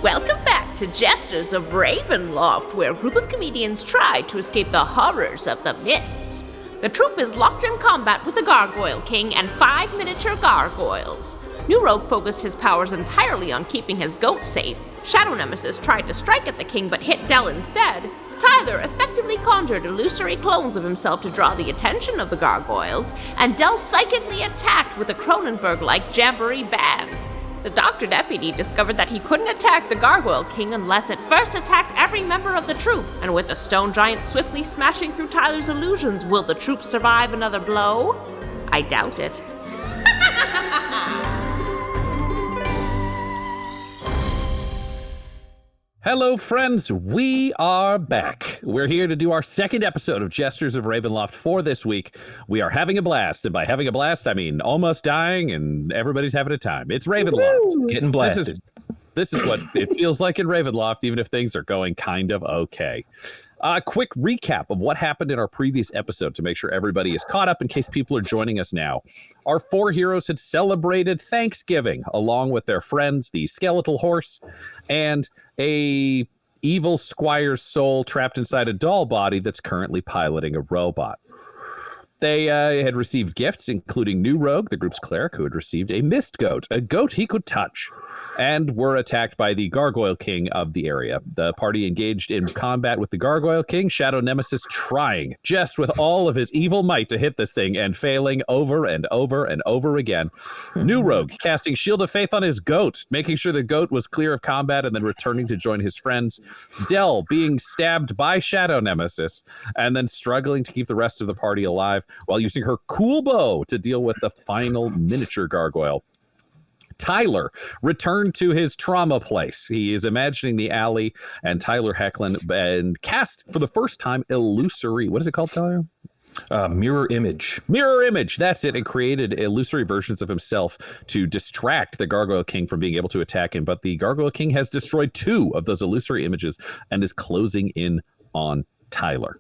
Welcome back to Jesters of Ravenloft, where a group of comedians try to escape the horrors of the mists. The troupe is locked in combat with the Gargoyle King and 5 miniature gargoyles. New Rogue focused his powers entirely on keeping his goat safe. Shadow Nemesis tried to strike at the king but hit Dell instead. Tyler effectively conjured illusory clones of himself to draw the attention of the gargoyles, and Dell psychically attacked with a Cronenberg-like jamboree band. The Dr. Deputy discovered that he couldn't attack the Gargoyle King unless it first attacked every member of the troupe, and with the stone giant swiftly smashing through Tyler's illusions, will the troupe survive another blow? I doubt it. Hello, friends. We are back. We're here to do our second episode of Jesters of Ravenloft for this week. We are having a blast, and by having a blast, I mean almost dying, and everybody's having a time. It's Ravenloft. Woo! Getting blasted. This is what it feels like in Ravenloft, even if things are going kind of okay. A quick recap of what happened in our previous episode to make sure everybody is caught up in case people are joining us now. Our 4 heroes had celebrated Thanksgiving along with their friends, the skeletal horse, and a evil squire's soul trapped inside a doll body that's currently piloting a robot. They had received gifts, including New Rogue, the group's cleric, who had received a mist goat, a goat he could touch, and were attacked by the Gargoyle King of the area. The party engaged in combat with the Gargoyle King, Shadow Nemesis trying just with all of his evil might to hit this thing and failing over and over and over again. New Rogue casting Shield of Faith on his goat, making sure the goat was clear of combat and then returning to join his friends. Dell being stabbed by Shadow Nemesis and then struggling to keep the rest of the party alive while using her cool bow to deal with the final miniature gargoyle. Tyler returned to his trauma place. He is imagining the alley and Tyler Hecklin and cast for the first time illusory. What is it called, Tyler? Mirror image. Mirror image, that's it. And created illusory versions of himself to distract the Gargoyle King from being able to attack him. But the Gargoyle King has destroyed 2 of those illusory images and is closing in on Tyler.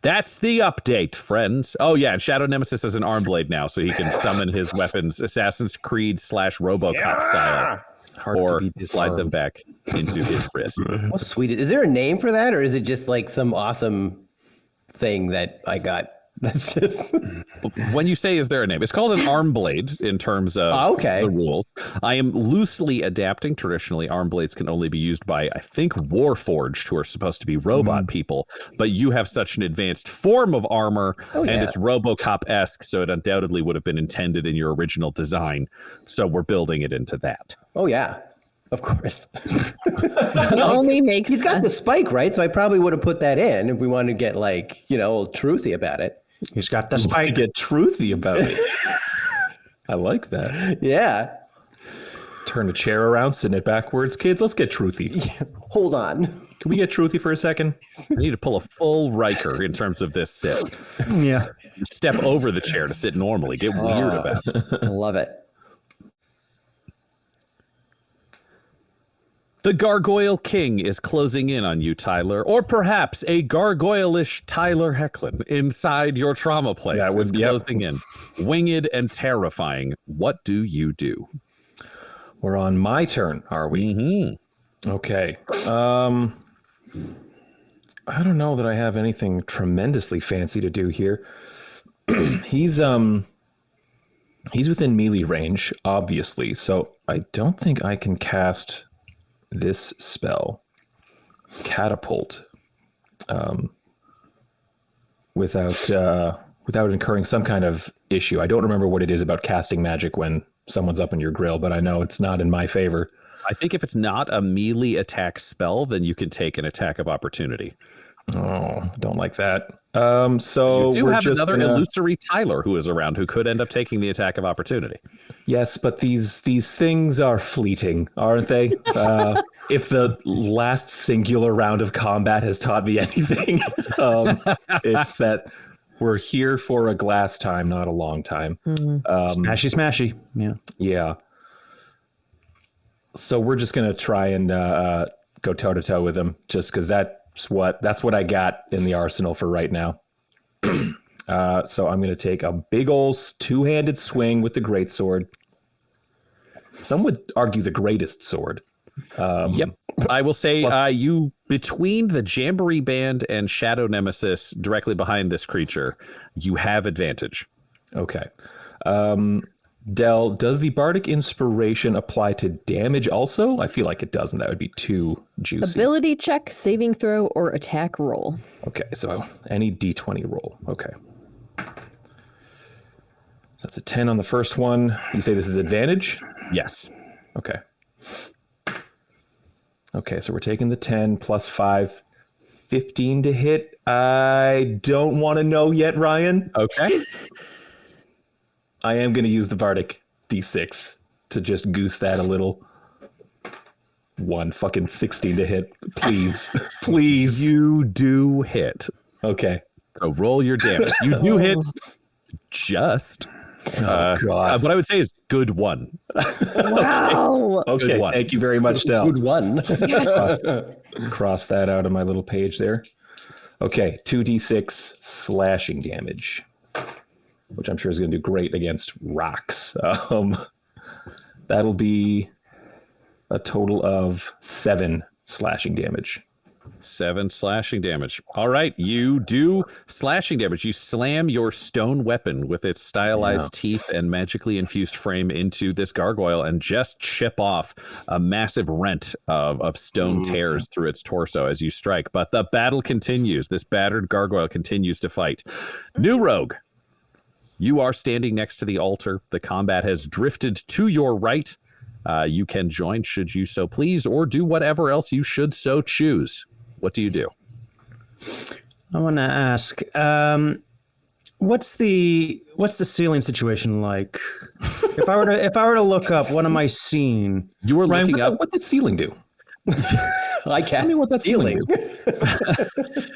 That's the update, friends. Oh, yeah, and Shadow Nemesis has an arm blade now, so he can summon his weapons Assassin's Creed / RoboCop style. Hard or to slide them back into his wrist. How sweet. Is there a name for that, or is it just like some awesome thing that I got? That's just... When you say, is there a name? It's called an arm blade in terms of the rules. I am loosely adapting. Traditionally, arm blades can only be used by, I think, Warforged, who are supposed to be robot people. But you have such an advanced form of armor, and it's RoboCop-esque, so it undoubtedly would have been intended in your original design. So we're building it into that. Oh, yeah. Of course. It only makes He's got the spike, right? So I probably would have put that in if we wanted to get, like, a little truthy about it. He's got the spike. Get truthy about it. I like that. Yeah. Turn a chair around, sit it backwards. Kids, let's get truthy. Yeah. Hold on. Can we get truthy for a second? I need to pull a full Riker in terms of this sit. Yeah. Step over the chair to sit normally. Get weird about it. I love it. The Gargoyle King is closing in on you, Tyler, or perhaps a gargoyle-ish Tyler Hecklin inside your trauma place is closing in, winged and terrifying. What do you do? We're on my turn, are we? Mm-hmm. Okay. I don't know that I have anything tremendously fancy to do here. He's within melee range, obviously, so I don't think I can cast this spell, catapult, without incurring some kind of issue. I don't remember what it is about casting magic when someone's up in your grill, but I know it's not in my favor. I think if it's not a melee attack spell, then you can take an attack of opportunity. Oh, don't like that. So you do we're have just another illusory Tyler who is around who could end up taking the attack of opportunity. Yes, but these things are fleeting, aren't they? If the last singular round of combat has taught me anything, it's that we're here for a glass time, not a long time. Smashy. Yeah. So we're just gonna try and go toe to toe with him, just because that's what I got in the arsenal for right now. So I'm gonna take a big ol' 2-handed swing with the greatsword. Some would argue the greatest sword. Yep. I will say you between the Jamboree Band and Shadow Nemesis directly behind this creature, you have advantage. Okay. Del, does the Bardic Inspiration apply to damage also? I feel like it doesn't. That would be too juicy. Ability check, saving throw, or attack roll. Okay, so any D20 roll. Okay. So that's a 10 on the first one. You say this is advantage? Yes. Okay. Okay, so we're taking the 10 plus 5, 15 to hit. I don't want to know yet, Ryan. Okay. I am going to use the Bardic D6 to just goose that a little. 16 to hit. Please. Please. You do hit. Okay. So roll your damage. You do hit just. God. What I would say is good one. Wow. Okay. Good one. Thank you very much, Del. Good one. Cross that out of my little page there. Okay. 2d6 slashing damage, which I'm sure is going to do great against rocks. That'll be a total of 7 slashing damage. 7 slashing damage. All right, you do slashing damage. You slam your stone weapon with its stylized teeth and magically infused frame into this gargoyle and just chip off a massive rent of stone tears through its torso as you strike. But the battle continues. This battered gargoyle continues to fight. New rogue. You are standing next to the altar. The combat has drifted to your right. You can join should you so please, or do whatever else you should so choose. What do you do? I want to ask, what's the ceiling situation like? If I were to look up, what am I seeing? You were Ryan, looking up. what did ceiling do? I cast Tell me what that ceiling do.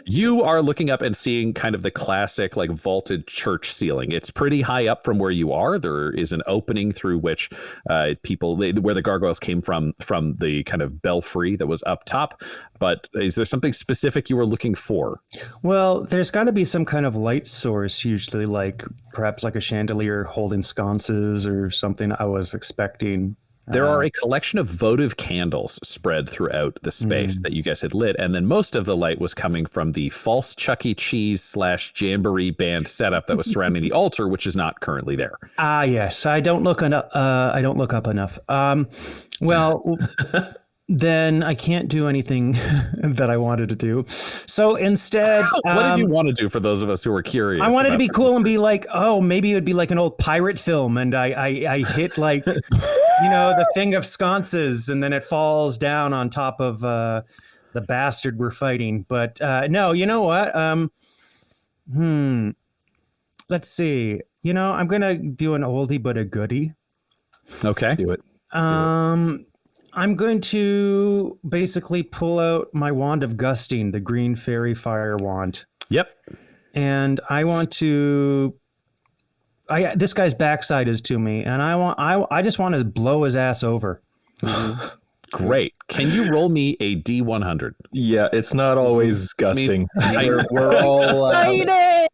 You are looking up and seeing kind of the classic like vaulted church ceiling. It's pretty high up from where you are. There is an opening through which where the gargoyles came from the kind of belfry that was up top. But is there something specific you were looking for? Well, there's got to be some kind of light source, usually like perhaps like a chandelier holding sconces or something. I was expecting. There are a collection of votive candles spread throughout the space that you guys had lit, and then most of the light was coming from the false Chuck E. Cheese / Jamboree Band setup that was surrounding the altar, which is not currently there. Ah, yes. I don't look up enough. Well, then I can't do anything that I wanted to do. So instead, What did you want to do for those of us who were curious? I wanted to be cool and be like, oh, maybe it would be like an old pirate film, and I hit like, the thing of sconces, and then it falls down on top of the bastard we're fighting. But no, you know what? Let's see. I'm gonna do an oldie but a goodie. Okay. Do it. I'm going to basically pull out my wand of gusting, the green fairy fire wand. Yep. And I want to. This guy's backside is to me, and I just want to blow his ass over. Great. Can you roll me a D100? Yeah, it's not always gusting. We're all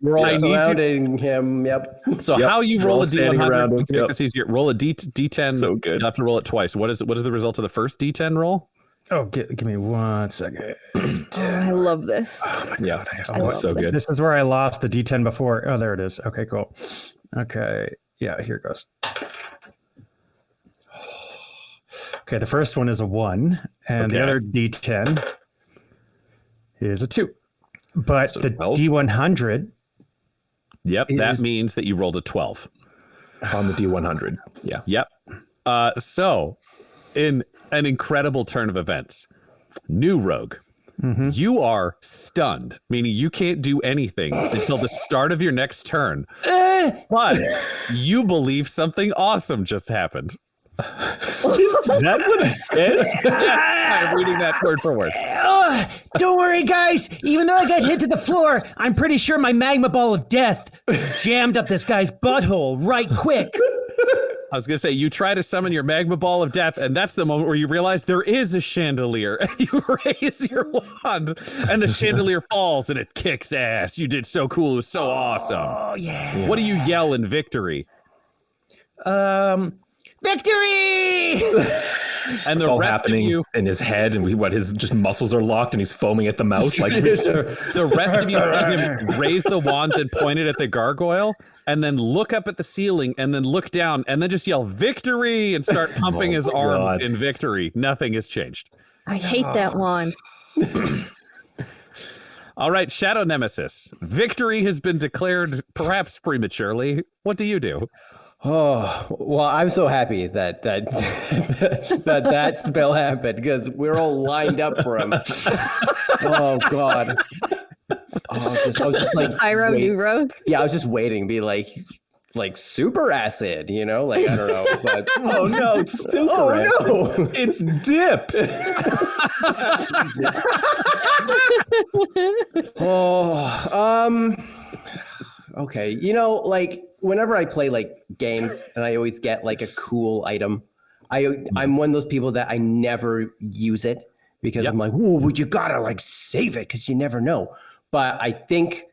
we're all I need surrounding him. Yep. So Yep. how you We're roll all a standing around D100? him. To make Yep. this easier, roll a D10. So good. You have to roll it twice. What is the result of the first D10 roll? Oh, give me 1 second. I love this. Yeah, I love it's so it. good. This is where I lost the D10 before. Oh, there it is. Okay, cool. Okay, yeah, here it goes. Okay, the first one is a 1, and the Okay. other D10 is a 2. But So the 12? D100, Yep. It That is- means that you rolled a 12. On the D100. Yeah. Yep. So, in an incredible turn of events, new rogue, you are stunned, meaning you can't do anything until the start of your next turn. But you believe something awesome just happened. Is that what it says? Yes, I'm reading that word for word. don't worry, guys. Even though I got hit to the floor, I'm pretty sure my magma ball of death jammed up this guy's butthole right quick. I was going to say, you try to summon your magma ball of death, and that's the moment where you realize there is a chandelier, and you raise your wand, and the chandelier falls, and it kicks ass. You did so cool. It was so awesome. Oh, yeah. What do you yell in victory? Victory! And It's the all rest of happening you, in his head, and his just muscles are locked, and he's foaming at the mouth. Like the rest of you see him raise the wands and point it at the gargoyle, and then look up at the ceiling, and then look down, and then just yell "victory" and start pumping his arms God. in victory. Nothing has changed. I hate that wand. All right, Shadow Nemesis. Victory has been declared, perhaps prematurely. What do you do? Oh, well, I'm so happy that that spell happened because we're all lined up for him. Oh God. I was just like Pyro New Rogue. Yeah, I was just waiting to be like super acid, I don't know. But oh no, super no, it's dip. Okay. Like whenever I play like games and I always get like a cool item, I'm one of those people that I never use it because I'm like, whoa, well, you gotta like save it because you never know. But I think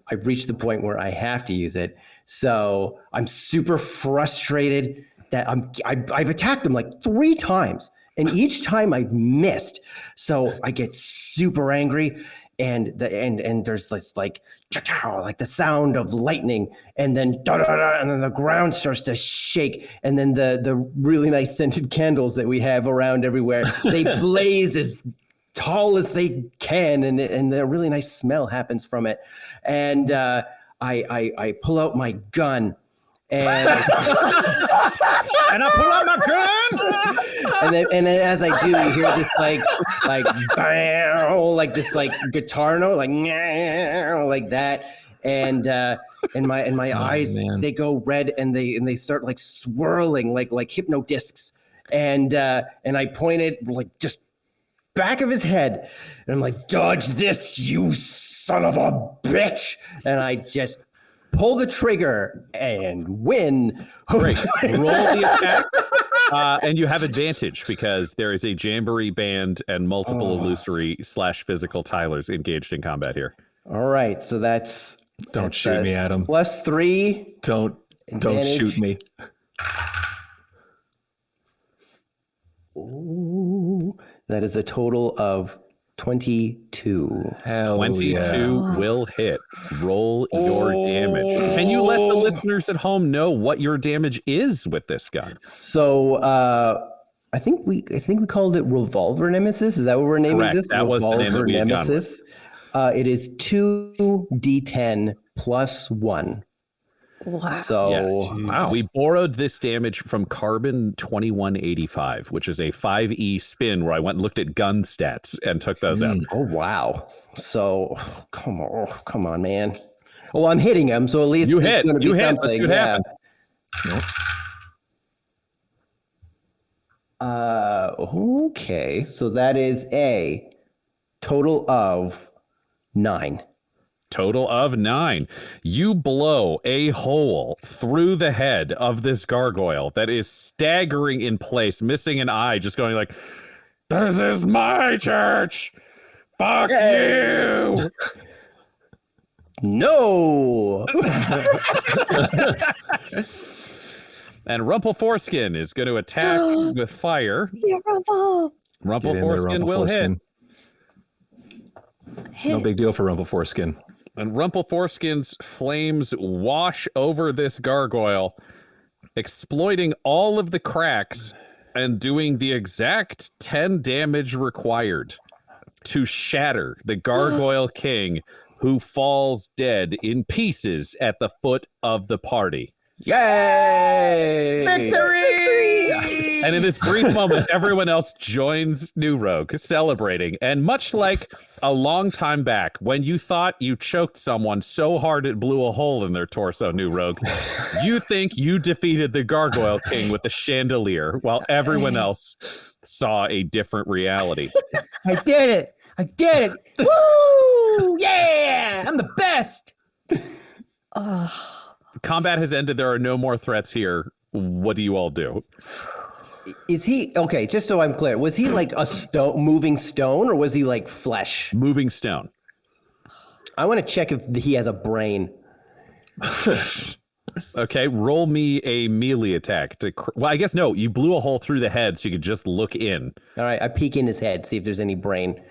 I've reached the point where I have to use it. So I'm super frustrated that I've attacked him like 3 times and each time I've missed. So I get super angry and there's this like the sound of lightning and then and then the ground starts to shake and then the really nice scented candles that we have around everywhere, they blaze as tall as they can and the really nice smell happens from it. And I pull out my gun and And I pull out my gun. and then as I do, you hear this like bam, like this like guitar note, like that, and my eyes they go red and they start like swirling like hypno discs, and I pointed like just back of his head, and I'm like, dodge this, you son of a bitch, and I just pull the trigger and win. Great. Roll the attack. And you have advantage because there is a jamboree band and multiple illusory / physical tilers engaged in combat here. All right, so that's Don't shoot me, Adam. +3. Don't Advantage. shoot me. Ooh, that is a total of 22. Hell 22 will hit. Roll your damage. Can you let the listeners at home know what your damage is with this gun? So I think we called it Revolver Nemesis. Is that what we're naming Correct. this? That was the name that we had gone with. It is 2d10 plus 1. Wow. So Yes. We borrowed this damage from Carbon 2185, which is a 5e spin where I went and looked at gun stats and took those out. oh wow. So come on, man. Well, I'm hitting him, so at least You it's hit. gonna be You hit. something. Let's see what happens. Okay, so that is a total of 9. Total of 9. You blow a hole through the head of this gargoyle that is staggering in place, missing an eye, just going like, "This is my church. Fuck you." No. And Rumpleforeskin is going to attack with fire. Yeah, Rumple. Rumpleforeskin will hit. No big deal for Rumpleforeskin. And Rumpleforeskin's flames wash over this gargoyle, exploiting all of the cracks and doing the exact 10 damage required to shatter the Gargoyle King, who falls dead in pieces at the foot of the party. Yay! Victory! And in this brief moment, everyone else joins New Rogue, celebrating. And much like a long time back, when you thought you choked someone so hard it blew a hole in their torso, New Rogue, you think you defeated the Gargoyle King with the chandelier, while everyone else saw a different reality. I did it. I did it. Woo! Yeah! I'm the best. Combat has ended. There are no more threats here. What do you all do? Is he okay? Just so I'm clear, was he like a moving stone, or was he like flesh? Moving stone. I want to check if he has a brain. Okay, roll me a melee attack. Well, I guess no, you blew a hole through the head so you could just look in. All right, I peek in his head, see if there's any brain.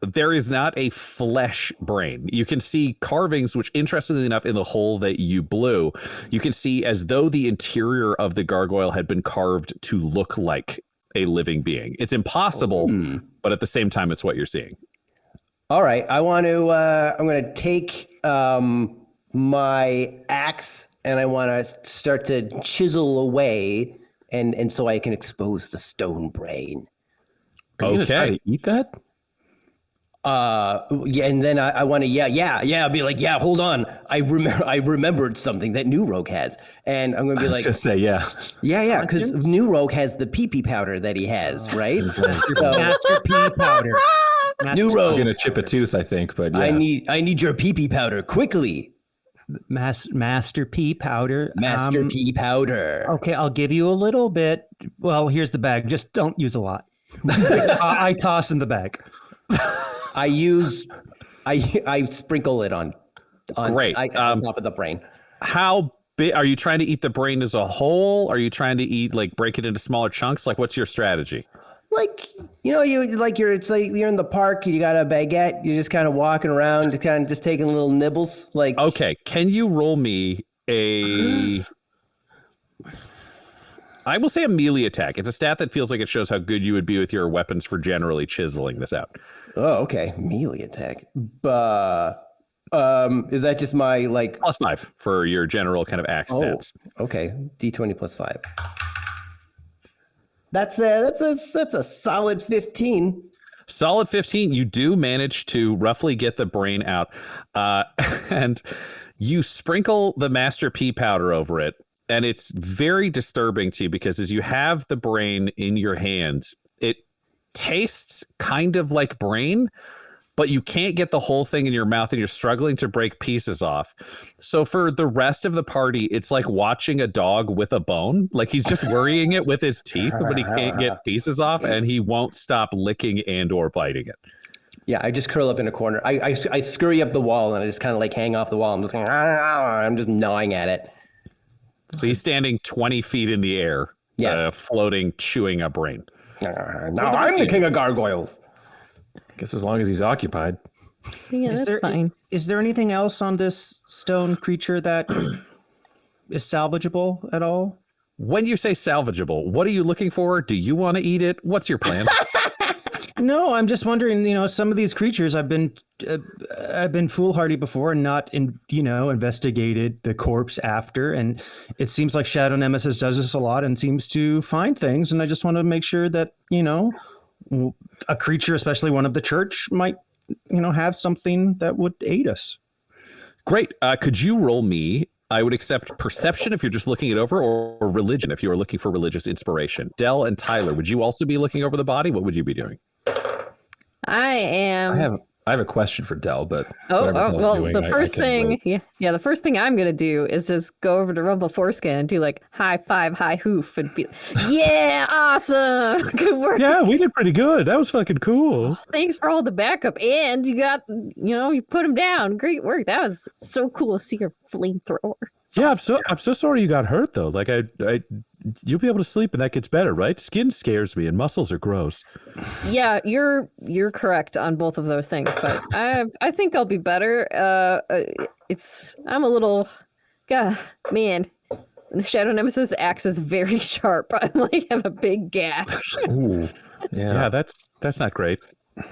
There is not a flesh brain. You can see carvings, which interestingly enough, in the hole that you blew, you can see as though the interior of the gargoyle had been carved to look like a living being. It's impossible, but at the same time, it's what you're seeing. All right, I'm going to take my axe and I want to start to chisel away, and so I can expose the stone brain. Are you gonna try to eat that? Yeah, and then I want to, I'll be like, yeah, hold on, I remembered something that New Rogue has, and I'm gonna be like, Just say yeah. yeah, because New Rogue has the pee powder that he has, right? Master pea powder. New I'm Rogue, gonna chip a tooth, I think, but yeah. I need your pee powder quickly. Master pea powder. Master pea powder. Okay, I'll give you a little bit. Well, here's the bag. Just don't use a lot. I toss in the bag. I sprinkle it on Great. on top of the brain. How big are you trying to eat the brain as a whole? Are you trying to eat, like, break it into smaller chunks? Like, what's your strategy? Like, it's like you're in the park, you got a baguette, you're just kind of walking around, kind of just taking little nibbles. Like, Okay, can you roll me a I will say a melee attack. It's a stat that feels like it shows how good you would be with your weapons for generally chiseling this out. oh, okay, melee attack. Is that just my like +5 for your general kind of axe stats. Okay, D20 plus 5. That's a solid 15. Solid 15. You do manage to roughly get the brain out, and you sprinkle the master pea powder over it. And it's very disturbing to you because as you have the brain in your hands, it tastes kind of like brain, but you can't get the whole thing in your mouth and you're struggling to break pieces off. So for the rest of the party, it's like watching a dog with a bone. Like he's just worrying it with his teeth, but he can't get pieces off and he won't stop licking and or biting it. Yeah, I just curl up in a corner. I scurry up the wall and I just kind of like hang off the wall. I'm just going, I'm just gnawing at it. So he's standing 20 feet in the air, floating, chewing a brain. Now I'm the king of gargoyles. I guess as long as he's occupied. Yeah, that's fine. Is there anything else on this stone creature that is salvageable at all? When you say salvageable, what are you looking for? Do you want to eat it? What's your plan? No, I'm just wondering, some of these creatures I've been foolhardy before and not investigated the corpse after. And it seems like Shadow Nemesis does this a lot and seems to find things. And I just want to make sure that, a creature, especially one of the church, might, have something that would aid us. Great. Could you roll me? I would accept perception if you're just looking it over, or religion if you were looking for religious inspiration. Del and Tyler, would you also be looking over the body? What would you be doing? I am. I have a question for Del, but the first thing, the first thing I'm gonna do is just go over to Rumble Foreskin and do like high five, high hoof, and be, yeah, awesome, good work. Yeah, we did pretty good. That was fucking cool. Thanks for all the backup, and you got, you put him down. Great work. That was so cool to see your flamethrower. Yeah, I'm so sorry you got hurt though. Like you'll be able to sleep and that gets better, right? Skin scares me and muscles are gross. Yeah, you're correct on both of those things, but I think I'll be better. I'm a little, man. The Shadow Nemesis axe is very sharp. I might have a big gash. Ooh, yeah, that's not great.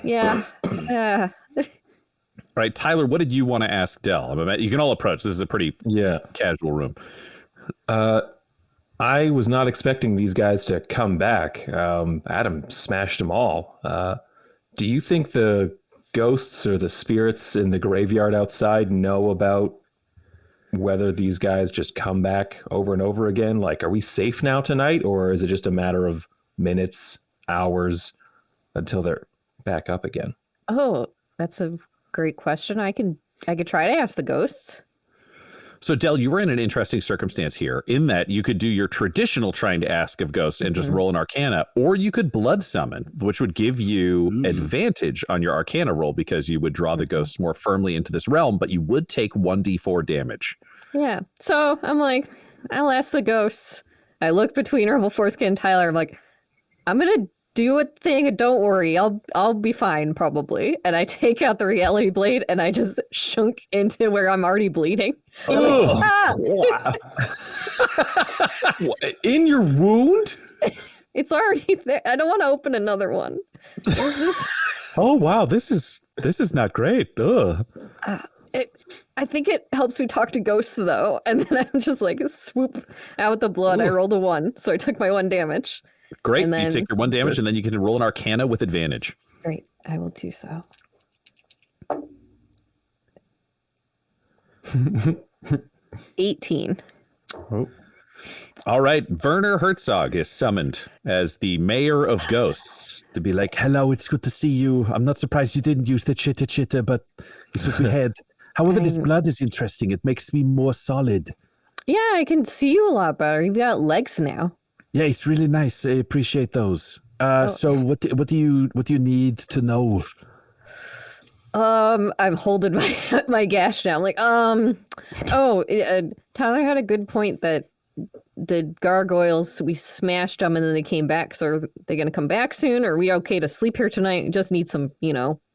Yeah. All right, Tyler, what did you want to ask Del? You can all approach. This is a pretty casual room. I was not expecting these guys to come back. Adam smashed them all. Do you think the ghosts or the spirits in the graveyard outside know about whether these guys just come back over and over again? Like, are we safe now tonight, or is it just a matter of minutes, hours until they're back up again? Oh, that's a great question. I could try to ask the ghosts. So, Del, you were in an interesting circumstance here in that you could do your traditional trying to ask of ghosts and just roll an arcana, or you could blood summon, which would give you advantage on your arcana roll because you would draw the ghosts more firmly into this realm, but you would take 1d4 damage. Yeah. So I'm like, I'll ask the ghosts. I look between Herbal Foreskin and Tyler. I'm like, I'm gonna do a thing. Don't worry, I'll be fine probably. And I take out the reality blade and I just shunk into where I'm already bleeding. Oh. Ah! In your wound? It's already there. I don't want to open another one. It was just, Oh wow, this is not great. Ugh. I think it helps me talk to ghosts though. And then I'm just like swoop out the blood. I rolled a 1, so I took my 1 damage. Great. And You then- take your 1 damage, and then you can roll an Arcana with advantage. Great, I will do so. 18. Oh. All right, Werner Herzog is summoned as the mayor of ghosts to be like, hello, it's good to see you. I'm not surprised you didn't use the chitter, but it's what we had. However, this blood is interesting. It makes me more solid. Yeah, I can see you a lot better. You've got legs now. Yeah, it's really nice. I appreciate those. So what do you need to know? I'm holding my gash now. I'm like, Tyler had a good point that the gargoyles, we smashed them and then they came back. So are they going to come back soon? Or are we okay to sleep here tonight? Just need some,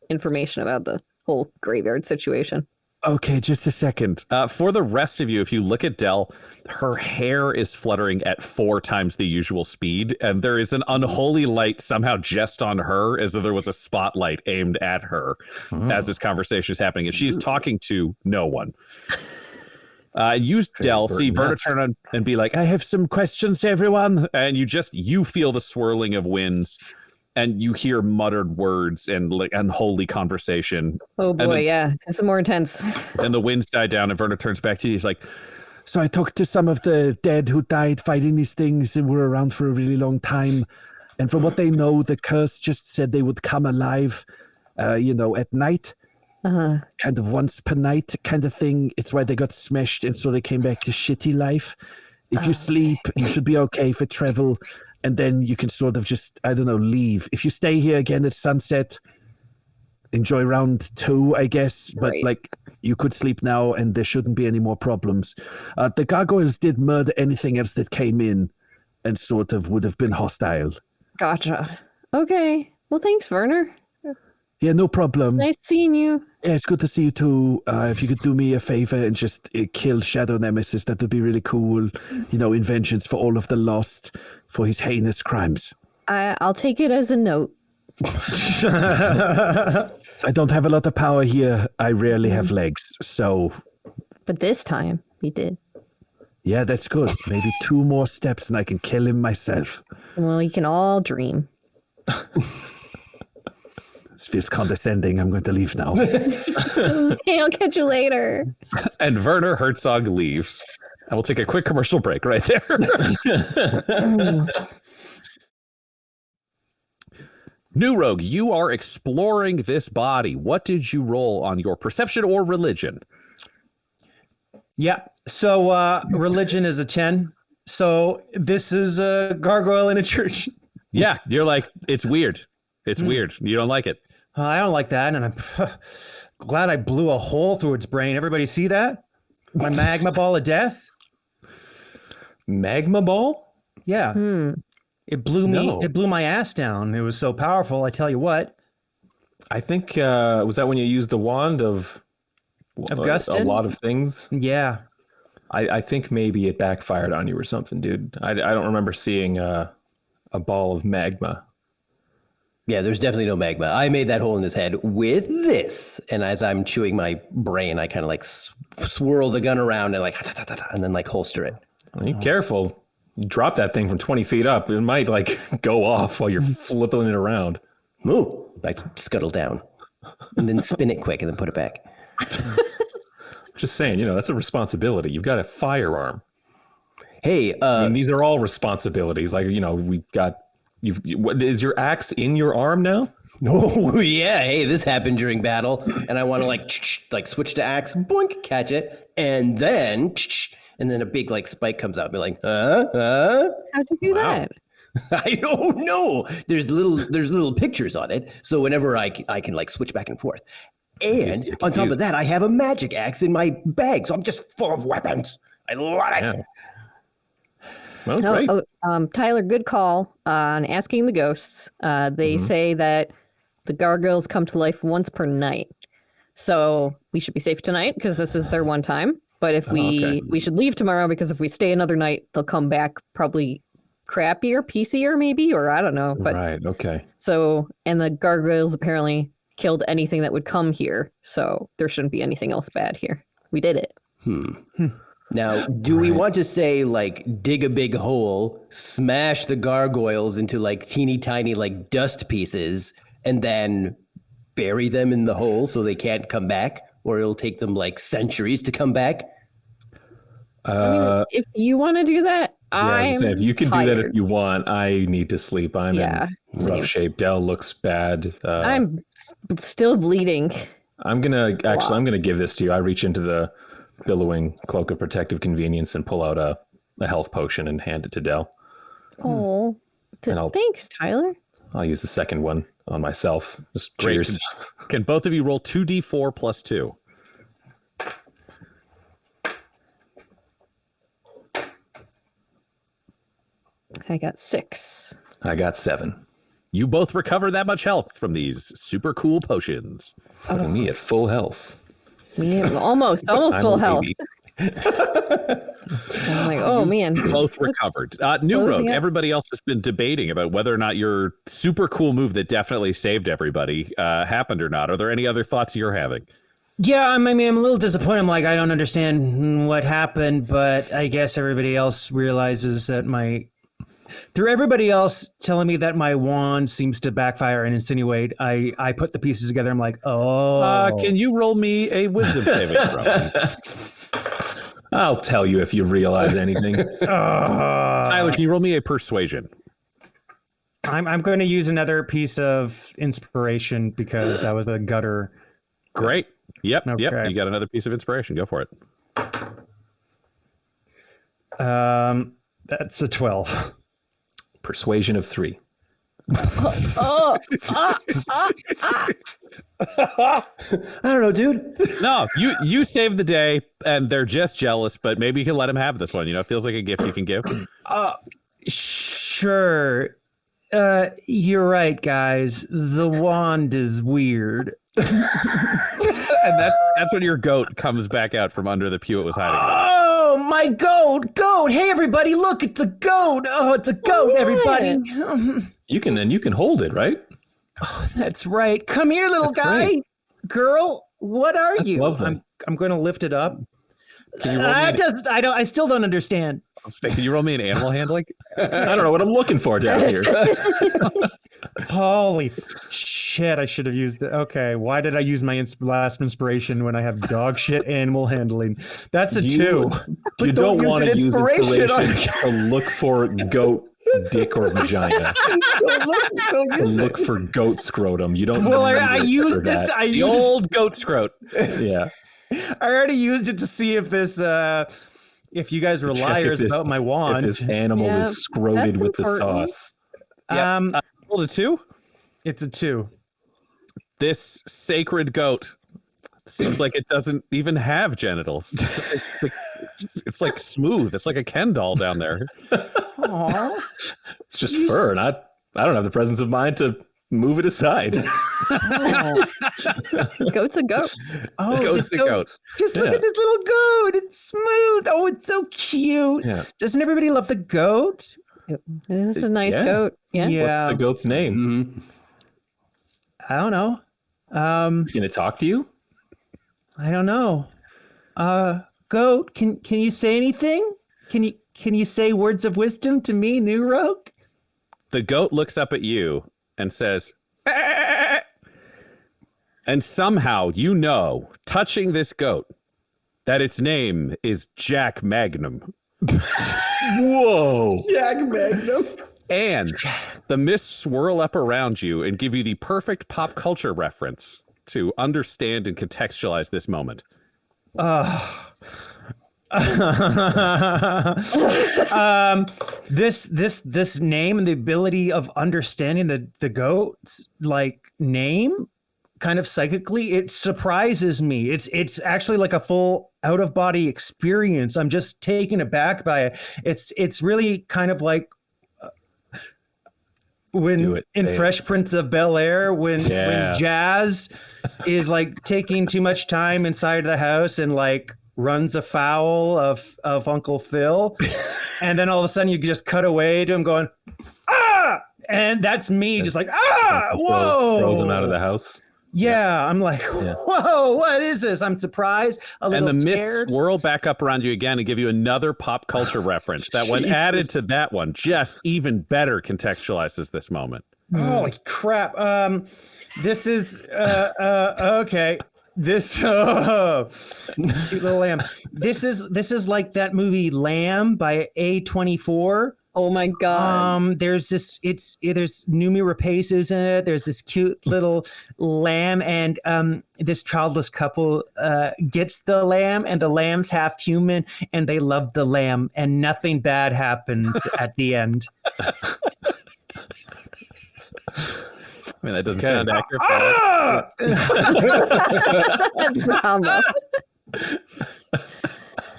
information about the whole graveyard situation. Okay, just a second. For the rest of you, if you look at Dell, her hair is fluttering at 4 times the usual speed, and there is an unholy light somehow just on her, as though there was a spotlight aimed at her as this conversation is happening, and she's talking to no one. Use Dell, see Verna turn on and be like, I have some questions to everyone, and you feel the swirling of winds. And you hear muttered words and like unholy conversation. Oh boy, yeah. This is more intense. And the winds die down and Werner turns back to you. He's like, so I talked to some of the dead who died fighting these things and were around for a really long time. And from what they know, the curse just said they would come alive, at night. Kind of once per night kind of thing. It's why they got smashed and so they came back to shitty life. If you sleep, you should be okay for travel. And then you can sort of just, leave. If you stay here again at sunset, enjoy round 2, I guess. But you could sleep now and there shouldn't be any more problems. The gargoyles did murder anything else that came in and sort of would have been hostile. Gotcha. Okay. Well, thanks, Werner. Yeah, no problem. Nice seeing you. Yeah, it's good to see you too. If you could do me a favor and just kill Shadow Nemesis, that would be really cool. In vengeance for all of the lost, for his heinous crimes. I'll take it as a note. I don't have a lot of power here. I rarely have legs, so... But this time, he did. Yeah, that's good. Maybe 2 more steps and I can kill him myself. Well, you can all dream. This feels condescending. I'm going to leave now. Okay, I'll catch you later. And Werner Herzog leaves. And we'll take a quick commercial break right there. New Rogue, you are exploring this body. What did you roll on your perception or religion? Yeah. So religion is a 10. So this is a gargoyle in a church. Yeah, you're like, it's weird. It's weird. You don't like it. I don't like that, and I'm glad I blew a hole through its brain. Everybody see that? My magma ball of death? Magma ball? Yeah. It blew me. No. It blew my ass down. It was so powerful. I tell you what. I think, was that when you used the wand of Gustin? a lot of things? Yeah. I think maybe it backfired on you or something, dude. I don't remember seeing a ball of magma. Yeah, there's definitely no magma. I made that hole in his head with this. And as I'm chewing my brain, I kind of like swirl the gun around and like, and then like holster it. Be careful. You drop that thing from 20 feet up. It might like go off while you're flipping it around. Moo! Like scuttle down and then spin it quick and then put it back. Just saying, that's a responsibility. You've got a firearm. Hey, I mean, these are all responsibilities. Like, we've got, what is your axe in your arm now? oh yeah, hey, this happened during battle and I want to like switch to axe, boink, catch it, and then a big like spike comes out and be like, How'd you do that? I don't know. There's little pictures on it. So whenever I can like switch back and forth. And on top of that, I have a magic axe in my bag, so I'm just full of weapons. I love it. Yeah. Well, great. Tyler, good call on asking the ghosts. They say that the gargoyles come to life once per night. So we should be safe tonight because this is their one time. But if we should leave tomorrow because if we stay another night, they'll come back probably crappier, PCer maybe, or I don't know. But right. Okay. So, and the gargoyles apparently killed anything that would come here. So there shouldn't be anything else bad here. We did it. Now, do we want to say like dig a big hole, smash the gargoyles into like teeny tiny like dust pieces, and then bury them in the hole so they can't come back, or it'll take them like centuries to come back? I mean, if you want to do that, I was saying, if you can do that if you want. I need to sleep. I'm in rough same. shape. Dell looks bad. I'm still bleeding. I'm gonna give this to you. I reach into the billowing cloak of protective convenience and pull out a health potion and hand it to Dell. Oh, thanks, Tyler. I'll use the second one on myself. Just Great. cheers. Can both of you roll 2d4 plus 2? I got 6. I got 7. You both recover that much health from these super cool potions. Putting me at full health. We almost full health. I'm like, oh man. Both recovered. New Rogue, everybody else has been debating about whether or not your super cool move that definitely saved everybody happened or not. Are there any other thoughts you're having? Yeah, I'm a little disappointed. I'm like, I don't understand what happened, but I guess everybody else realizes that through everybody else telling me that my wand seems to backfire and insinuate, I put the pieces together. I'm like, oh. Can you roll me a wisdom saving throw? I'll tell you if you realize anything. Tyler, can you roll me a persuasion? I'm going to use another piece of inspiration because that was a gutter. Great. Yep. Okay. Yep. You got another piece of inspiration. Go for it. That's a 12. Persuasion of 3. I don't know, dude. No, you saved the day, and they're just jealous. But maybe you can let them have this one. You know, it feels like a gift you can give. Sure. You're right, guys. The wand is weird. And that's when your goat comes back out from under the pew it was hiding in. Oh, my goat! Hey, everybody, look! It's a goat! Oh, it's a goat, everybody! You can hold it, right? Oh, that's right. Come here, little That's guy. great. Girl, what are you? lovely. I'm going to lift it up. Can you roll me I still don't understand. Can you roll me an animal handling? I don't know what I'm looking for down here. Holy shit, I should have used it. Okay, why did I use my last inspiration when I have dog shit animal handling? That's a 2. You don't want to use inspiration to look for goat dick or vagina. Look for goat scrotum. You don't. Well, I used it. The old goat scrot. Yeah. I already used it to see if this. If you guys were liars about my wand. If this animal is scroted with the sauce. Rolled a 2? It's a 2. This sacred goat seems like it doesn't even have genitals. It's like smooth. It's like a Ken doll down there. Aww. It's just fur, and I don't have the presence of mind to move it aside. Goat's a goat. Oh, Goat's a goat. Just look at this little goat. It's smooth. Oh, it's so cute. Yeah. Doesn't everybody love the goat? It is a nice goat. Yeah. What's the goat's name? Mm-hmm. I don't know. Can it talk to you? I don't know. Goat, can you say anything? Can you say words of wisdom to me, New Rogue? The goat looks up at you and says, "Ah!" And somehow you know, touching this goat, that its name is Jack Magnum. Whoa. Jack Magnum. And the mists swirl up around you and give you the perfect pop culture reference to understand and contextualize this moment. This name and the ability of understanding the goat's like name kind of psychically, it surprises me. It's actually like a full out of body experience. I'm just taken aback by it. It's really kind of like when in Fresh Prince of Bel-Air, when Jazz is like taking too much time inside the house and like runs afoul of Uncle Phil, and then all of a sudden you just cut away to him going, ah, and that's me just like, ah, whoa, throws him out of the house. Yeah, I'm like, whoa, what is this? I'm surprised, a little and the scared. mists swirl back up around you again and give you another pop culture reference that, when added to that one, just even better contextualizes this moment. Holy crap! This is okay. This cute little lamb. This is like that movie Lamb by A24. Oh my god. There's this. There's Numi Rapaces in it. There's this cute little lamb, and this childless couple gets the lamb, and the lamb's half human, and they love the lamb, and nothing bad happens at the end. I mean, that doesn't sound accurate. Drama.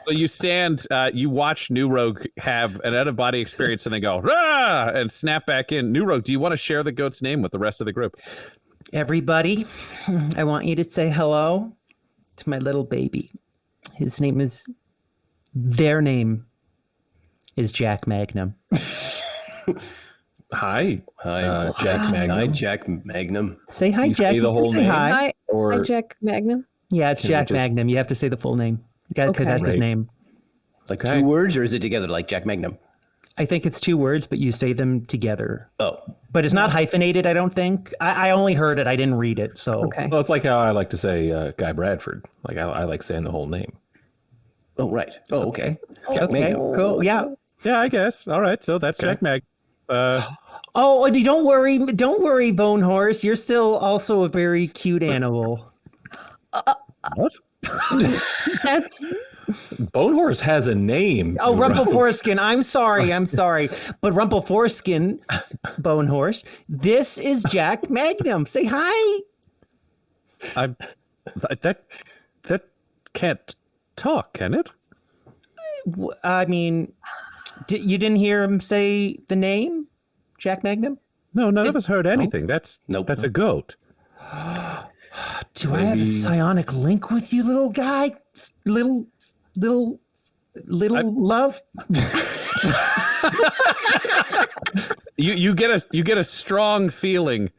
So you stand, you watch New Rogue have an out-of-body experience and then go, rah, and snap back in. New Rogue, do you want to share the goat's name with the rest of the group? Everybody, I want you to say hello to my little baby. Their name is Jack Magnum. Hi, Jack Magnum. Hi, Jack Magnum. Say hi, You Jack. say the whole say name? hi. Hi, Jack Magnum. Yeah, it's Can we Jack just- Magnum. You have to say the full name because Okay. that's the Right. name. Like Okay. 2 words, or is it together like Jack Magnum? I think it's 2 words, but you say them together. Oh, But it's not hyphenated, I don't think. I only heard it. I didn't read it. So Okay. Well, it's like how I like to say Guy Bradford. Like I like saying the whole name. oh, right. Oh, okay. Jack Okay, Magnum. cool. Yeah. Yeah, I guess. All right, so that's Jack Mag. Oh, and don't worry, Bone Horse. You're still also a very cute animal. What? That's Bone Horse has a name. Oh, Rumpleforeskin. I'm sorry. But Rumpleforeskin, Bone Horse. This is Jack Magnum. Say hi. That can't talk, can it? I mean, you didn't hear him say the name, Jack Magnum? No, none of us heard anything. That's a goat. Do I have a psionic link with you, little guy? Little love? You get a strong feeling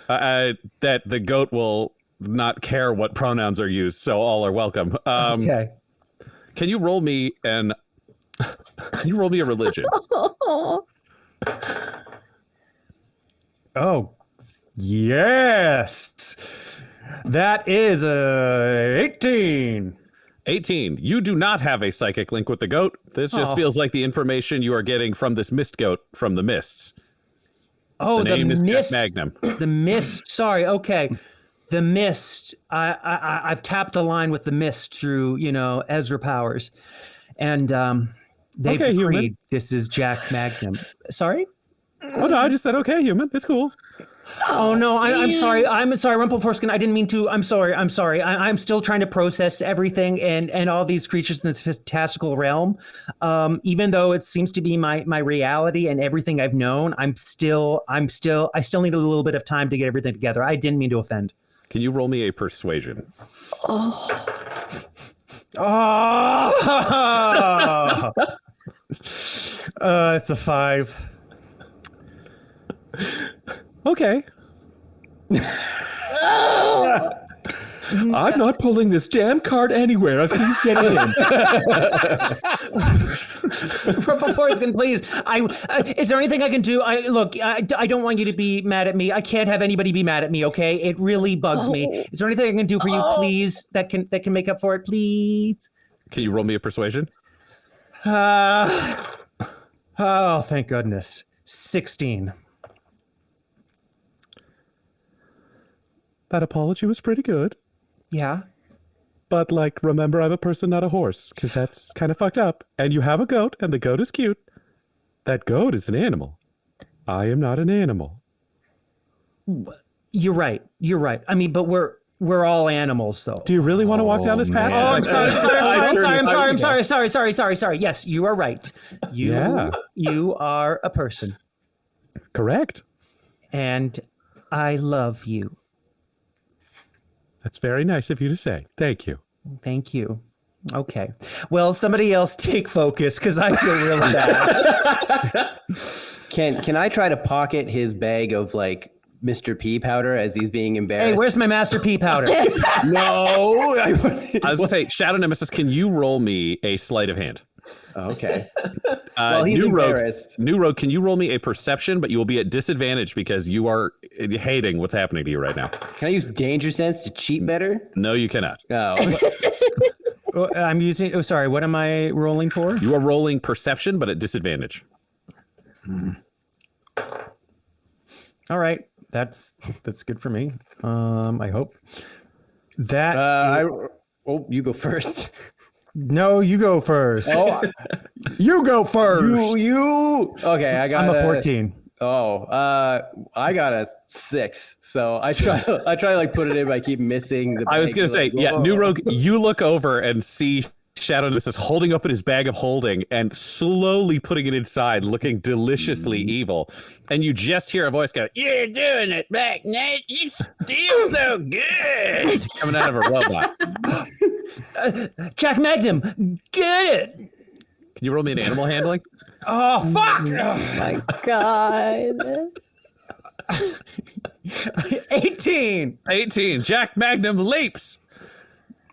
that the goat will not care what pronouns are used, so all are welcome. Okay. Can you roll me a religion? Oh, yes. That is a 18. 18. You do not have a psychic link with the goat. This just feels like the information you are getting from this mist goat from the mists. Oh, The name is mist. Jack Magnum. The mist. Sorry. Okay. The mist. I've tapped a line with the mist through, Ezra Powers, and they've Okay, agreed human. this is Jack Magnum. Sorry. Oh no, I just said okay, human. It's cool. Oh no, I'm sorry. I'm sorry, Rumpleforeskin. I didn't mean to. I'm sorry. I'm still trying to process everything and all these creatures in this fantastical realm. Even though it seems to be my reality and everything I've known, I still need a little bit of time to get everything together. I didn't mean to offend. Can you roll me a persuasion? It's a 5. Okay. I'm not pulling this damn card anywhere if he's getting in. Rumpleforeskin, please. Is there anything I can do? I don't want you to be mad at me. I can't have anybody be mad at me. Okay, it really bugs me. Is there anything I can do for you, please? That can make up for it, please. Can you roll me a persuasion? Oh, thank goodness. 16. That apology was pretty good. Yeah. But, remember, I'm a person, not a horse, because that's kind of fucked up. And you have a goat, and the goat is cute. That goat is an animal. I am not an animal. You're right. I mean, but we're all animals, though. Do you really want to walk down this path? Oh, I'm sorry. Yes, you are right. You are a person, Correct. and I love you. That's very nice of you to say. Thank you. Thank you. Okay. Well, somebody else take focus because I feel really bad. Can I try to pocket his bag of like Mr. Pea powder as he's being embarrassed? Hey, where's my Master Pea powder? No. I was gonna say, Shadow Nemesis, can you roll me a sleight of hand? Okay. Well, he's New embarrassed. Rogue, can you roll me a perception, but you will be at disadvantage because you are hating what's happening to you right now. Can I use danger sense to cheat better? No, you cannot. Oh. I'm using. Oh, sorry. What am I rolling for? You are rolling perception, but at disadvantage. All right. That's good for me. I hope. That. You go first. No, you go first. Oh, You go first. you. Okay, I got. I'm a 14. Oh, I got a 6. So I try to like put it in, but I keep missing the. I was bag. gonna say, Like, yeah, whoa. New Rogue, you look over and see Shadow Nemesis holding open his bag of holding and slowly putting it inside, looking deliciously evil. And you just hear a voice go, "You're doing it, Magnet. You feel so good." Coming out of a robot. Jack Magnum, get it. Can you roll me an animal handling? Oh, fuck. My God. 18. 18. Jack Magnum leaps.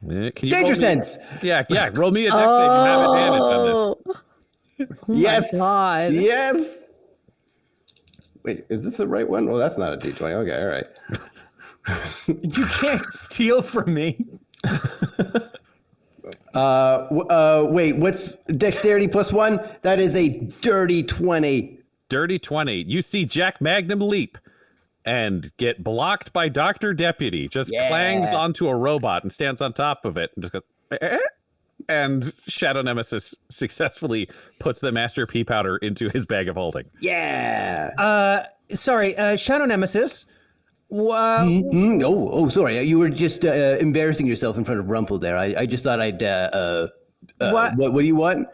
Can you Danger roll me- sense. Yeah. Roll me a dex save. You have advantage on this. Yes. God. Yes. Wait, is this the right one? Well, that's not a D20. Okay, all right. You can't steal from me. Wait, what's dexterity +1? That is a dirty 20. Dirty 20. You see Jack Magnum leap and get blocked by Dr. Deputy. Just clangs onto a robot and stands on top of it and just goes, "Eh?" And Shadow Nemesis successfully puts the Master Pea powder into his bag of holding. Yeah. Sorry, Shadow Nemesis. Oh, sorry. You were just embarrassing yourself in front of Rumple there. I just thought I'd. What? What do you want?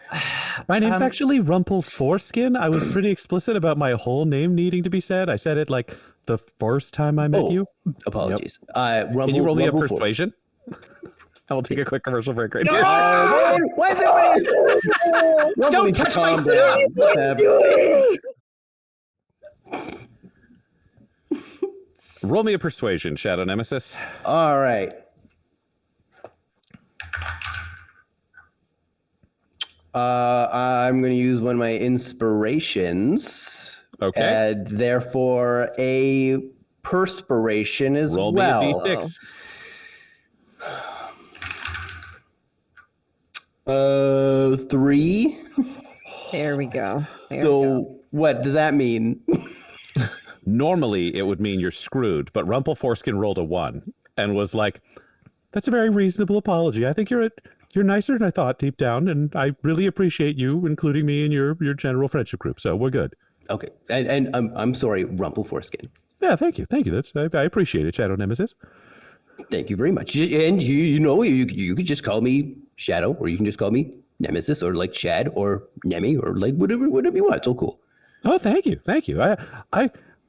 My name's actually Rumple Foreskin. I was pretty explicit about my whole name needing to be said. I said it like the first time I met you. Apologies. Rumple, Can you roll me a Rumple persuasion? I will take a quick commercial break right here. Why is everybody? Don't touch my stuff. Roll me a persuasion, Shadow Nemesis. All right. I'm going to use one of my inspirations. Okay. And therefore a perspiration as Roll well. me a d6. 3. There we go. There we go. So what does that mean? Normally, it would mean you're screwed, but Rumple Foreskin rolled a 1 and was like, "That's a very reasonable apology. I think you're nicer than I thought deep down, and I really appreciate you including me in your general friendship group. So we're good." Okay. And I'm sorry, Rumple Foreskin. Yeah, thank you. I appreciate it, Shadow Nemesis. Thank you very much. And you could just call me Shadow, or you can just call me Nemesis, or like Chad, or Nemi, or like whatever you want. It's all cool. Oh, thank you.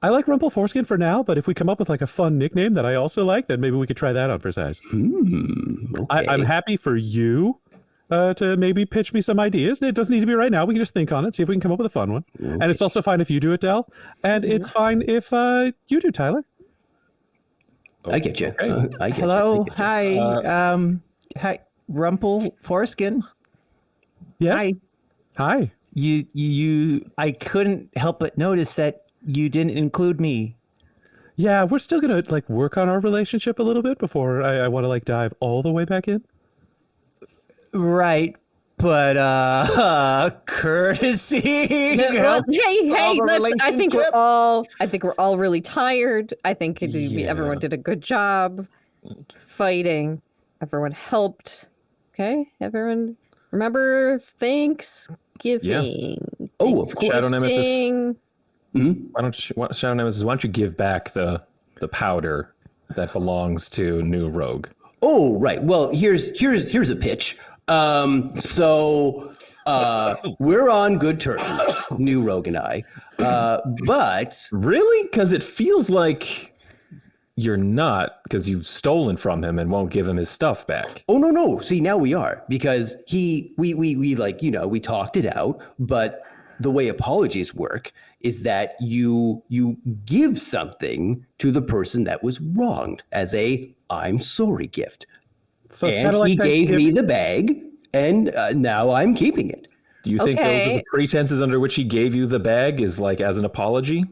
I like Rumple Foreskin for now, but if we come up with like a fun nickname that I also like, then maybe we could try that on for size. Okay. I'm happy for you to maybe pitch me some ideas. It doesn't need to be right now. We can just think on it, see if we can come up with a fun one. Okay. And it's also fine if you do it, Del. And it's fine if you do, Tyler. I get you. I get Hello. you. Hi. Hi. Rumple Foreskin. Yes. Hi. You. I couldn't help but notice that you didn't include me. Yeah, we're still gonna like work on our relationship a little bit before I want to like dive all the way back in. Right. But courtesy. Well, hey, solve a I think we're relationship. all really tired. I think everyone did a good job fighting. Everyone helped. Okay, everyone remember Thanksgiving. Oh, of course. Shadow Nemesis. Thanksgiving. Why don't you give back the the powder that belongs to New Rogue? Oh, right. Well, here's a pitch. We're on good terms, New Rogue and I. But Really? Because it feels like you're not, because you've stolen from him and won't give him his stuff back. oh no. See, now we are, because we talked it out, but the way apologies work is that you give something to the person that was wronged as a I'm sorry gift. So it's And kind of like he that gave gift- me the bag, and now I'm keeping it. Do you think those are Okay. the pretenses under which he gave you the bag, is like as an apology?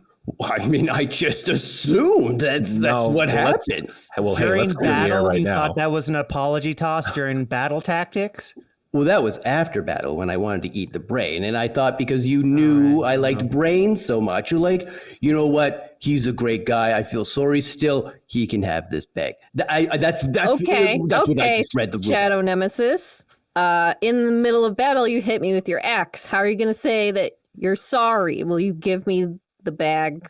I mean, I just assumed that's No, what well, let's- happens. Well, hey, During let's clear the air battle, right you now. thought that was an apology toss during battle tactics? Well, that was after battle when I wanted to eat the brain. And I thought because you knew I liked brains so much, you're like, you know what? He's a great guy. I feel sorry still. He can have this bag. That's Okay, what I okay. just read the rule. Shadow Nemesis. In the middle of battle, you hit me with your axe. How are you going to say that you're sorry? Will you give me the bag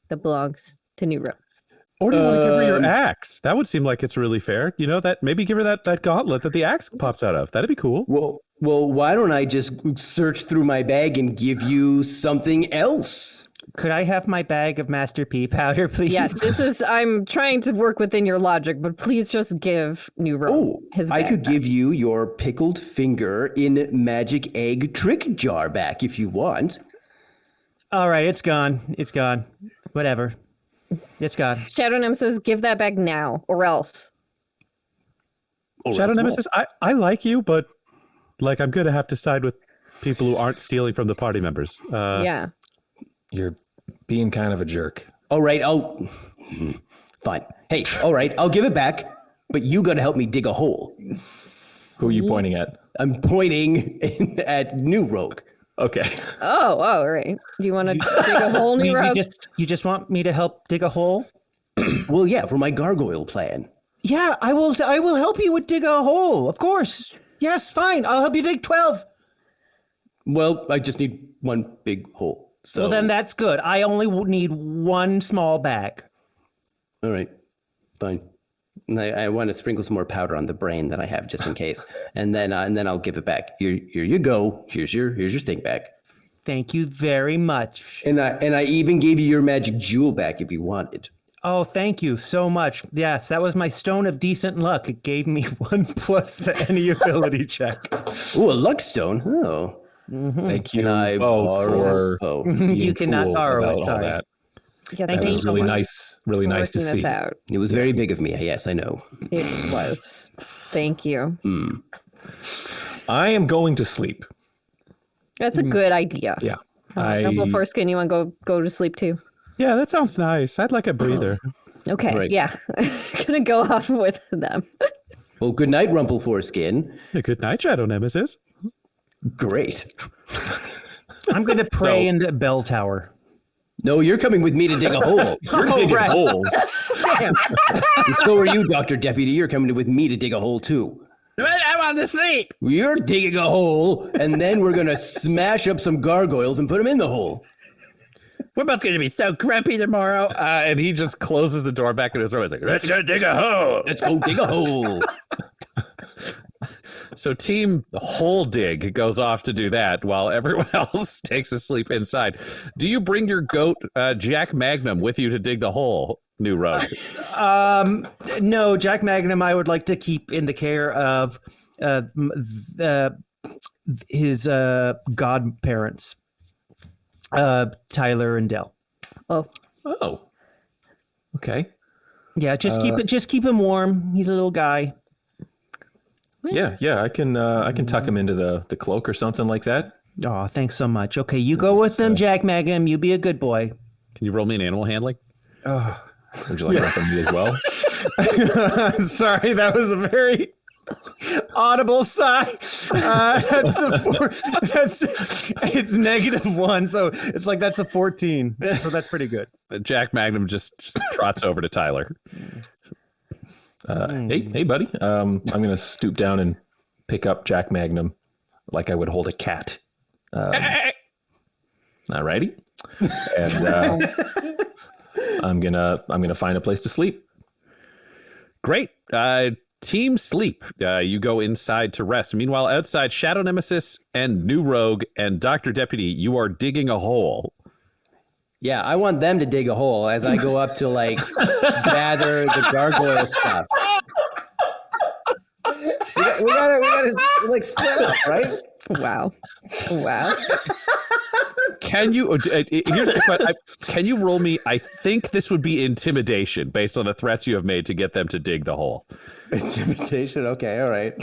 that belongs to New Rogue? Or do you want to give her your axe? That would seem like it's really fair. You know, that maybe give her that gauntlet that the axe pops out of. That'd be cool. Well, why don't I just search through my bag and give you something else? Could I have my bag of Master P powder, please? Yes, I'm trying to work within your logic, but please just give New Rogue Oh, his I bag could back. give you your pickled finger in magic egg trick jar back if you want. All right, it's gone. It's gone. Whatever. It's gone. Shadow Nemesis, give that back now, or else. Shadow Nemesis, I like you, but like I'm gonna have to side with people who aren't stealing from the party members. Yeah. You're being kind of a jerk. All right, fine. Hey, all right, I'll give it back, but you gotta help me dig a hole. Who are you pointing at? I'm pointing at New Rogue. Okay. Oh, all right. Do you want to dig a hole, New Rogue? You just want me to help dig a hole? Well, yeah, for my gargoyle plan. Yeah, I will help you with dig a hole, of course. Yes, fine. I'll help you dig 12. Well, I just need one big hole. So Well, then that's good. I only need one small bag. all right, fine. And I want to sprinkle some more powder on the brain that I have just in case, and then I'll give it back. Here you go. Here's your thing back. Thank you very much. And I even gave you your magic jewel back if you wanted. Oh, thank you so much. Yes, that was my stone of decent luck. It gave me 1+ to any ability check. Oh, a luck stone. Oh, Thank you Can I both borrow- for Oh. being You cannot cool borrow it, about all sorry. that. Yeah, That thank you was so really much nice. Really for nice to working this see. out. It was very big of me. Yes, I know. It was. Thank you. I am going to sleep. That's a good idea. Yeah. Double foreskin, you want to go to sleep too? Yeah, that sounds nice. I'd like a breather. Okay, Right. yeah. Gonna go off with them. Well, good night, Rumple Foreskin. Good night, Shadow Nemesis. Great. I'm going to pray in the bell tower. No, you're coming with me to dig a hole. You're digging right. holes. And so are you, Dr. Deputy. You're coming with me to dig a hole, too. I want to sleep. You're digging a hole, and then we're going to smash up some gargoyles and put them in the hole. We're both going to be so grumpy tomorrow. And he just closes the door back in his room. He's like, let's go dig a hole. Let's go dig a hole. So Team Hole Dig goes off to do that while everyone else takes a sleep inside. Do you bring your goat, Jack Magnum, with you to dig the hole, New Rogue? No, Jack Magnum, I would like to keep in the care of his godparents, Tyler and Dell. Oh, Oh. Okay. Yeah, just keep him warm. He's a little guy. Yeah, I can tuck him into the cloak or something like that. Oh, thanks so much. Okay, you go with them, Jack Magnum. You be a good boy. Can you roll me an animal handling? Would you like that from me as well? Sorry, that was a very audible sigh. It's -1, so it's like that's a 14. So that's pretty good. Jack Magnum just trots over to Tyler. Hey, buddy. I'm gonna stoop down and pick up Jack Magnum like I would hold a cat. Alrighty. And I'm gonna find a place to sleep. Great. Team sleep. You go inside to rest. Meanwhile, outside, Shadow Nemesis and New Rogue and Dr. Deputy, you are digging a hole. Yeah, I want them to dig a hole as I go up to like gather the gargoyle stuff. We gotta like split up, right? Wow. Can you? Here's the question. Can you roll me? I think this would be intimidation based on the threats you have made to get them to dig the hole. Intimidation. Okay, all right.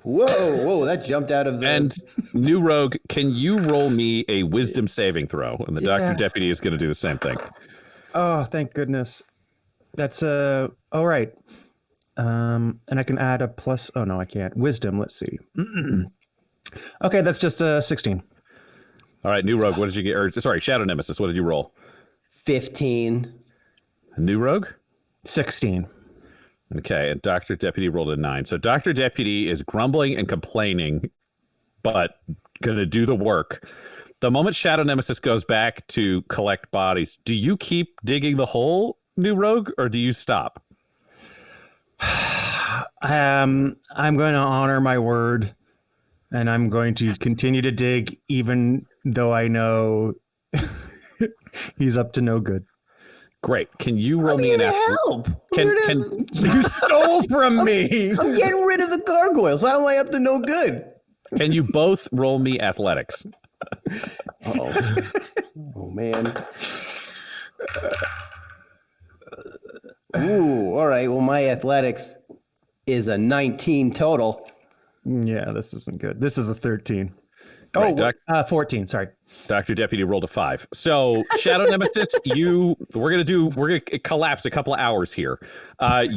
Whoa! That jumped out of the. And New Rogue, can you roll me a wisdom saving throw? And the Dr. Deputy is going to do the same thing. Oh, thank goodness. That's all right. And I can add a plus. Oh no, I can't. Wisdom. Let's see. Okay, that's just 16. All right, New Rogue, what did you get? Or, sorry, Shadow Nemesis, what did you roll? 15. New Rogue? 16. Okay, and Dr. Deputy rolled a 9. So Dr. Deputy is grumbling and complaining, but going to do the work. The moment Shadow Nemesis goes back to collect bodies, do you keep digging the hole, New Rogue, or do you stop? I'm going to honor my word, and I'm going to continue to dig, even though I know he's up to no good. Great. Can you roll me an help? Can You stole from me. I'm getting rid of the gargoyles. How am I up to no good? Can you both roll me athletics? Oh man. Ooh, all right. Well, my athletics is a 19 total. Yeah, this isn't good. This is a 13. Right, 14. Sorry. Dr. Deputy rolled a 5. So Shadow Nemesis, we're gonna collapse a couple of hours here.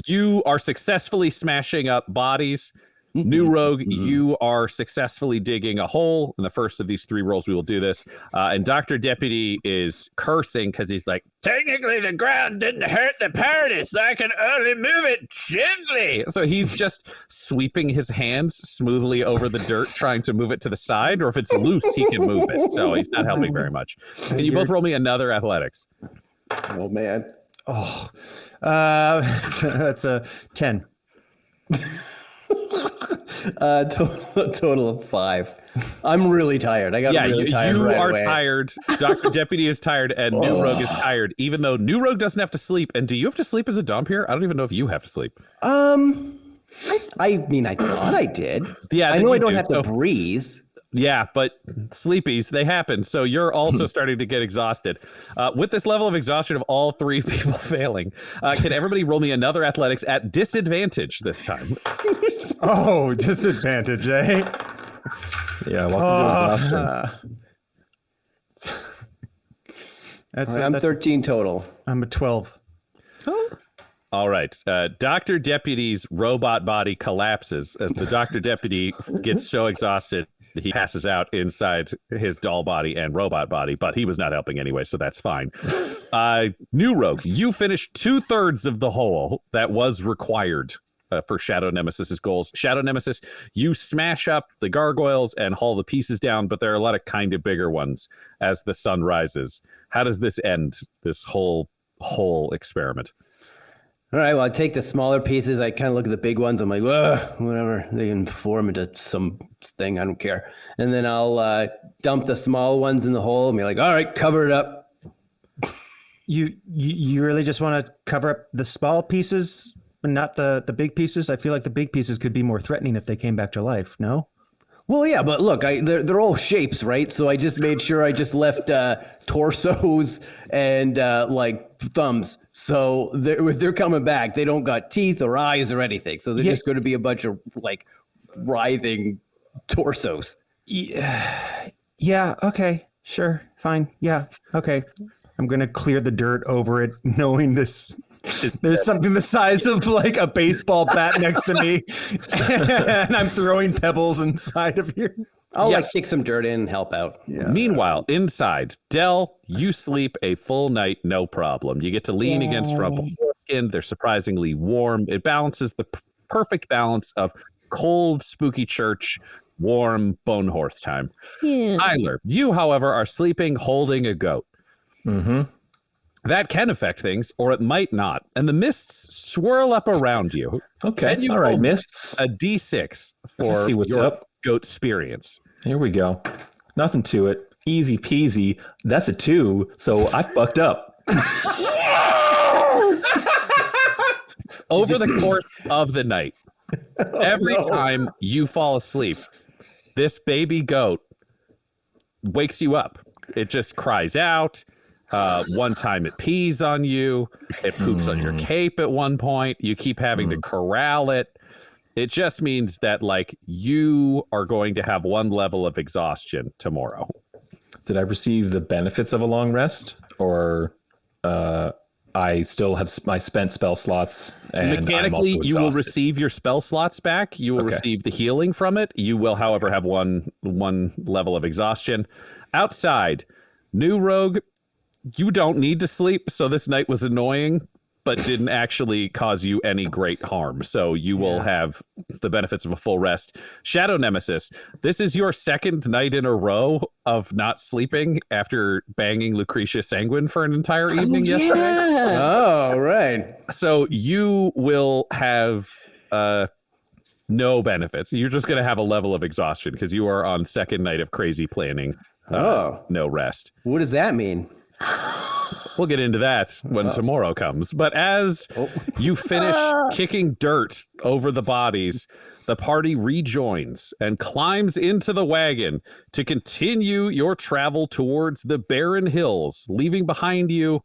You are successfully smashing up bodies. New Rogue, you are successfully digging a hole. In the first of these 3 rolls, we will do this. And Dr. Deputy is cursing because he's like, technically the ground didn't hurt the party, so I can only move it gently. So he's just sweeping his hands smoothly over the dirt, trying to move it to the side, or if it's loose, he can move it. So he's not helping very much. Can you both roll me another athletics? Oh man. Oh, that's a 10. Total of 5. I'm really tired. I got really tired. You right are away. tired. Dr. Deputy is tired, and New Rogue is tired. Even though New Rogue doesn't have to sleep. And do you have to sleep as a dump here? I don't even know if you have to sleep. I mean, I thought I did. Yeah, I know I don't have to breathe. Yeah, but sleepies, they happen. So you're also starting to get exhausted. With this level of exhaustion of all 3 people failing, can everybody roll me another athletics at disadvantage this time? Oh, disadvantage, eh? Yeah, welcome to exhaustion. I'm 13 total. I'm a 12. All right. Dr. Deputy's robot body collapses as the Dr. Deputy gets so exhausted he passes out inside his doll body and robot body, but he was not helping anyway, so that's fine. New Rogue, you finished 2/3 of the hole that was required for Shadow Nemesis's goals. Shadow Nemesis, you smash up the gargoyles and haul the pieces down, but there are a lot of kind of bigger ones as the sun rises. How does this end, this whole experiment? All right, well, I take the smaller pieces. I kind of look at the big ones. I'm like, whatever. They can form into some thing. I don't care. And then I'll dump the small ones in the hole and be like, all right, cover it up. You really just want to cover up the small pieces and not the big pieces? I feel like the big pieces could be more threatening if they came back to life, no? Well, yeah, but look, they're all shapes, right? So I just made sure I just left torsos and like thumbs. So if they're coming back, they don't got teeth or eyes or anything. So they're just going to be a bunch of like writhing torsos. Yeah. Okay. Sure. Fine. Yeah. Okay. I'm going to clear the dirt over it, knowing this. There's something the size of like a baseball bat next to me, and I'm throwing pebbles inside of here. I'll like kick some dirt in and help out. Yeah. Meanwhile, inside, Del, you sleep a full night, no problem. You get to lean against rumpled skin. They're surprisingly warm. It balances the perfect balance of cold, spooky church, warm bone horse time. Yeah. Tyler, you, however, are sleeping holding a goat. Mm-hmm. That can affect things, or it might not. And the mists swirl up around you. Okay. All right, mists. A D6 for see what's your up. goat experience. Here we go. Nothing to it. Easy peasy. That's a 2, so I fucked up. Over the course of the night, every time you fall asleep, this baby goat wakes you up. It just cries out. One time it pees on you. It poops on your cape at one point. You keep having to corral it. It just means that, like, you are going to have one level of exhaustion tomorrow. Did I receive the benefits of a long rest, or I still have my spent spell slots? And mechanically, you will receive your spell slots back. You will receive the healing from it. You will, however, have one level of exhaustion. Outside, new rogue, you don't need to sleep, so this night was annoying, but didn't actually cause you any great harm. So you will have the benefits of a full rest. Shadow Nemesis, this is your second night in a row of not sleeping after banging Lucretia Sanguine for an entire evening yesterday. Oh, right. So you will have no benefits. You're just going to have a level of exhaustion because you are on second night of crazy planning. No rest. What does that mean? We'll get into that when tomorrow comes. But as you finish kicking dirt over the bodies, the party rejoins and climbs into the wagon to continue your travel towards the barren hills, leaving behind you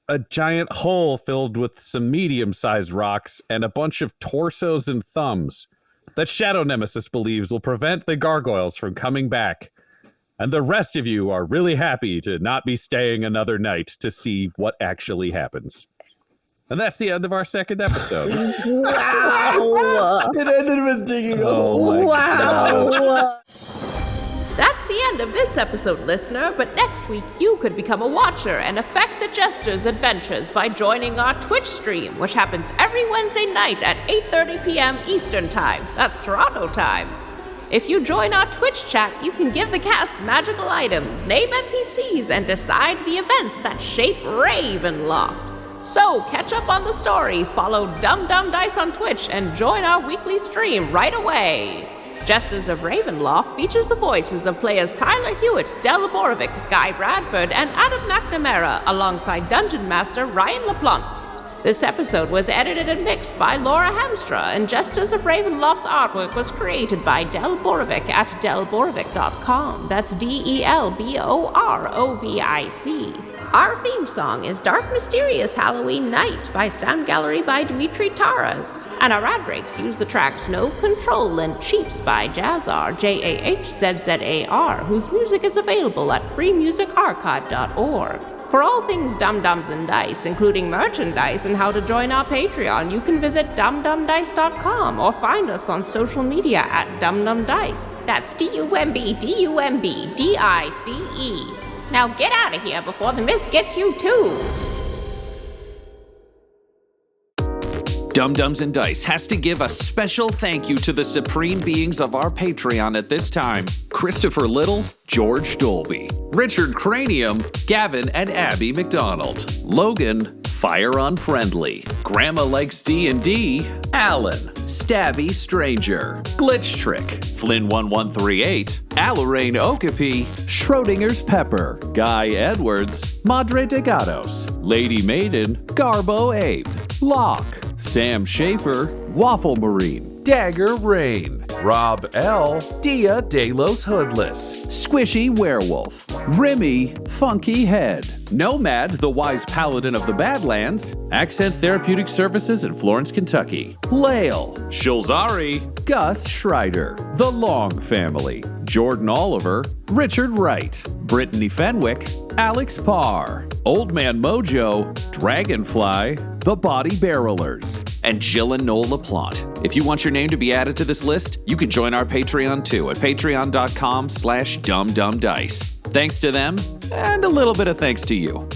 a giant hole filled with some medium-sized rocks and a bunch of torsos and thumbs that Shadow Nemesis believes will prevent the gargoyles from coming back. And the rest of you are really happy to not be staying another night to see what actually happens. And that's the end of our second episode. Wow. It ended with digging a hole. Wow. That's the end of this episode, listener, but next week you could become a watcher and affect the Jesters' adventures by joining our Twitch stream, which happens every Wednesday night at 8:30 p.m. Eastern Time. That's Toronto time. If you join our Twitch chat, you can give the cast magical items, name NPCs, and decide the events that shape Ravenloft. So, catch up on the story, follow Dum Dum Dice on Twitch, and join our weekly stream right away. Jesters of Ravenloft features the voices of players Tyler Hewitt, Borovic, Guy Bradford, and Adam McNamara, alongside Dungeon Master Ryan LaPlante. This episode was edited and mixed by Laura Hamstra, and Jesters of Ravenloft's artwork was created by Borovic at delborovic.com. That's DELBOROVIC. Our theme song is Dark Mysterious Halloween Night by Sound Gallery by Dmitry Taras, and our ad breaks use the tracks No Control and Chiefs by Jazzar, JAHZZAR, whose music is available at freemusicarchive.org. For all things Dum-Dums and Dice, including merchandise and how to join our Patreon, you can visit dumdumdice.com or find us on social media at dumdumdice. That's DUMBDUMBDICE. Now get out of here before the mist gets you too. Dum-Dums and Dice has to give a special thank you to the supreme beings of our Patreon at this time: Christopher Little, George Dolby, Richard Cranium, Gavin and Abby McDonald, Logan, Fire Unfriendly, Grandma Likes D&D, Alan, Stabby Stranger, Glitch Trick, Flynn1138, Alarain Okapi, Schrodinger's Pepper, Guy Edwards, Madre de Gatos, Lady Maiden, Garbo Ape, Locke, Sam Schaefer, Waffle Marine, Dagger Rain, Rob L, Dia De Los Hoodless, Squishy Werewolf, Remy Funky Head, Nomad, the Wise Paladin of the Badlands, Accent Therapeutic Services in Florence, Kentucky, Lael, Shulzari, Gus Schreider, The Long Family, Jordan Oliver, Richard Wright, Brittany Fenwick, Alex Parr, Old Man Mojo, Dragonfly, The Body Barrelers, and Jill and Noel LaPlante. If you want your name to be added to this list, you can join our Patreon too at patreon.com/dumdumdice. Thanks to them, and a little bit of thanks to you.